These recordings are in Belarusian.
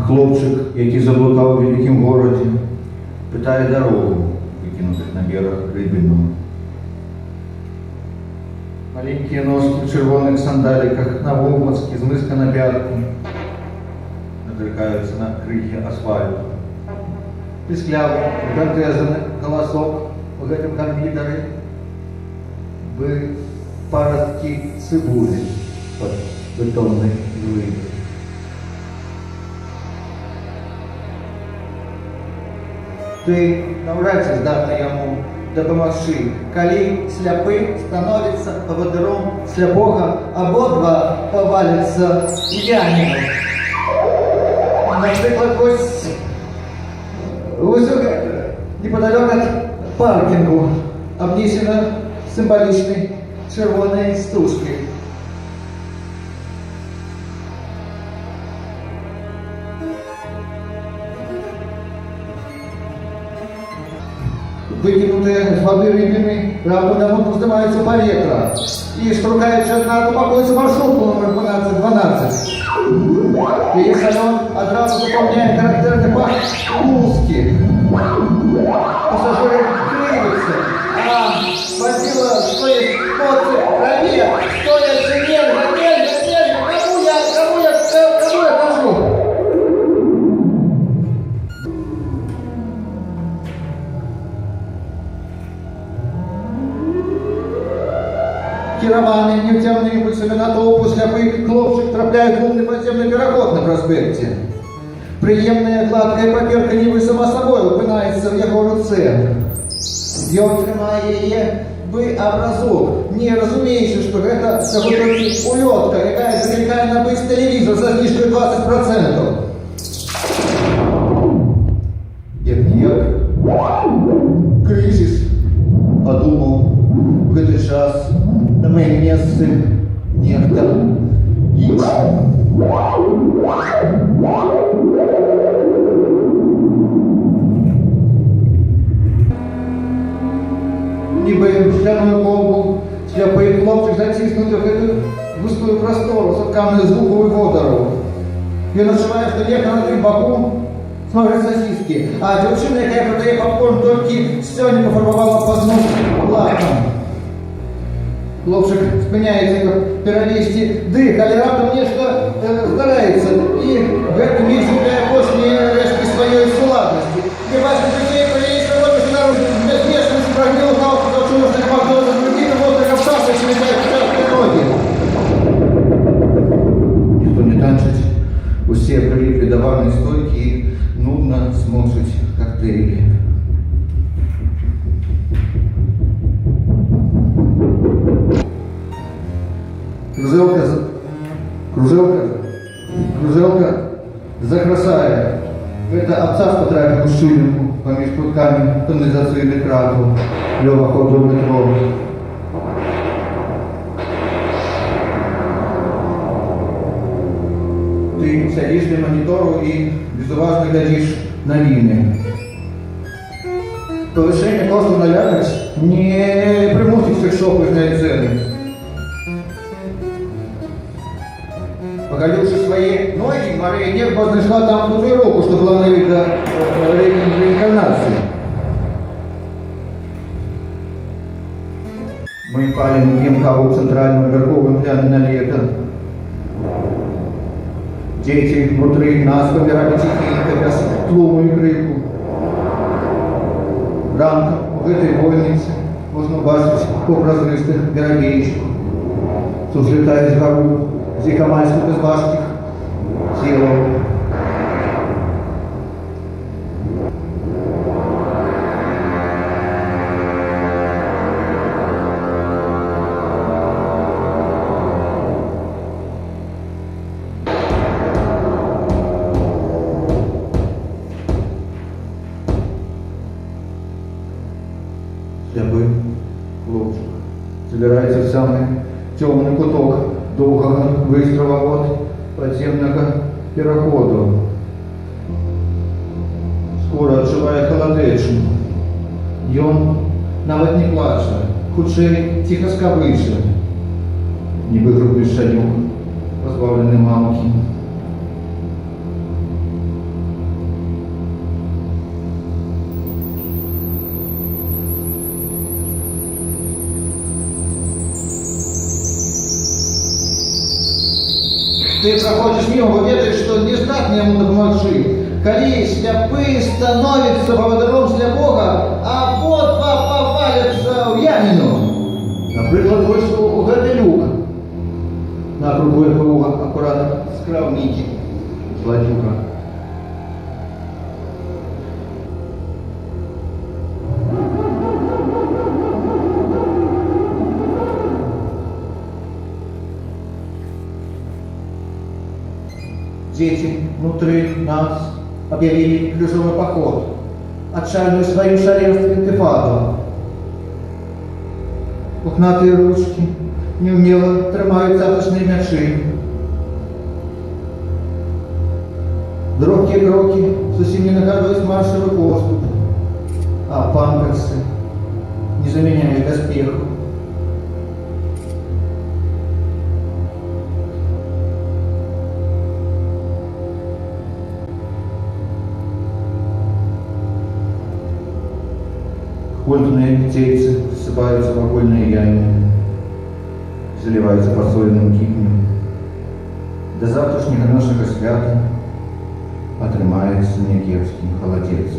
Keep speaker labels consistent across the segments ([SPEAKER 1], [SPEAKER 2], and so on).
[SPEAKER 1] Хлопчик, який заблукав у великому городі, питає дорогу, викинутих на берег рибину. Маленькі ножки в червоних сандаликах, на вовмацькі, з миска на п'ятку, натикаються на крихи асфальту. Пісклявий, бентежений голосок у гэтым гармідарі би паростки цибулі під бетонною глибою. Ты навряд ці здатна йому допомогти, коли сляпий становиться поводиром сляпого, обидва поваляться в яму. Наприклад, ось неподалеку від паркінгу обнесено символічною червоною стужкою. Выкинутые из воды рыбины, правда, вздымаются поветра. И штуркающая одна упакуется маршрутку номер 1212. И салон одразу заполняет характерный пах узкий. Пассажиры крылятся, а водила стоит коцы правее, стоит нервно, кому я хожу? Керованный нефтяными импульсами натовпу сляпых хлопчик трапляет умный подземный переход на проспекте. Приємная гладкая паперка ніби сама собою опинається в його руце. Ён тримає її би образок, не розуміючи, що це всього тільки улетка, яка закликає набити телевізор за знижкою 20%. Як-ніяк, кризис, подумав, в этот час на моем месте нехто інший. Ніби шляпную колбу, сляпий хлопчик затиснутий в эту густую простору, сотканную звуковую водору. Він відчуває, що легко на тим боку смажить сосиски, а дівчина, яка продає попкорн, тільки сьогодні пофарбувала познук лаком. Хлопчик спиняється, як перевести дих, але раптом нечто здарається, і в этом він шукає кожні рештки своєї суладності. Не бачить людей, коли є сьогодні, що народ безмежності прогнил галку, за чому ж не могли розбудити, воздух обсався, що літає в час природі. Ніхто не танчить, усі прилипли до барної стойки і нудно смотрять коктейлі. Кружелка закрасая. Это обцав потратил шилинку поміж крутками канализаційних крату для ходу в метро. Ты сидишь на монитору и безуважно глядишь новины. Повышение кошту на Яндекс не примусить всех шоковые цены. Поголивши свои ноги, Мария Нерба нашла там татуировку, что была на вид реинкарнации. Мы палим пьем каву в центральном горковом пляне на лето. Дети внутри нас побирали тихенько, без тлуму и крику. Ранком в этой больнице можно бачить разрыстых берегейчиков, что взлетает с гору, з якомайських безбашних тілом. Слепий хлопчик забирається в самий темний куток довгого вистрова від подземного переходу. Скоро відчуває холодечну. Ён навіть не плаче, худший тихо скавиче, ніби грубий шанюк, позбавлений мамки. Ты проходишь мимо, ведаешь, что не знак мне допомогши. Коли сляпы становятся поводыром для Бога, а вот повалятся в ямину. Например, вышел у Гаделюк. На кругу ФУ аккуратно скравники. Златюка. Дети внутри нас объявили плюсовый поход, отчаянную свою шаленство интифаду. Пухнатые ручки неумело тримають затишні м'ячі. Дробкі кроки зовсім не нагадують маршевий поступ, а памперси не заміняють доспеху. Хвольные птицы ссыпаются в окольные ямы, заливаются посоленным кипнем. До завтрашнего нашего свята отрымается некепский холодец.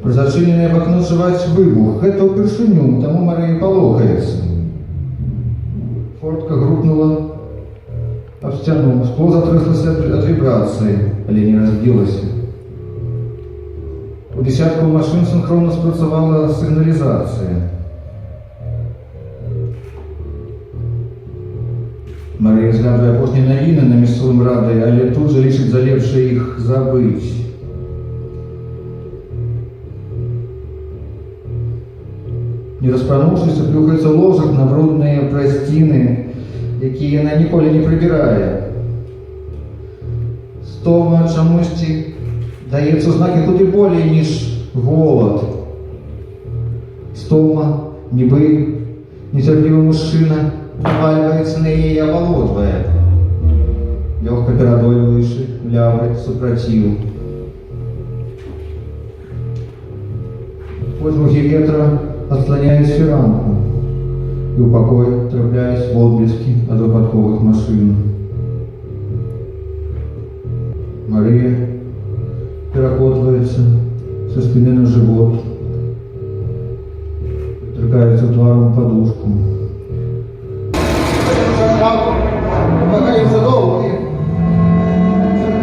[SPEAKER 1] Зачиненный в окно сшивать выбух. Это упершиню, тому Мария полохается. Фортка груднула об стену. Скло затряслось от вибрации, але не разбилось. У десятков машин синхронно спрацювала сигналізація. Марія згадує апошні новини на місцевому раді, але тут же лишить за лепше їх забити. Не розпранувшись, плюхається в ложах на брудні пластини, які вона ніколи не прибирає. Стома чомусь дається знаки куди более, ніж голод. Стома, ніби нетерпілий мужчина, навалюється на її, оболодває, легко передолюючи ляври супротив. Подмухи ветра отслоняют фиранку, и в покое трапляясь в отблески от выпадковых машин. Мария перекотывается со спины на живот, вторгается тваром подушку. Покорился долго,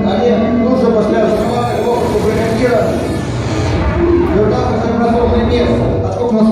[SPEAKER 1] они тут же после обстрела его командира вернулся в разумное место. Откуда у нас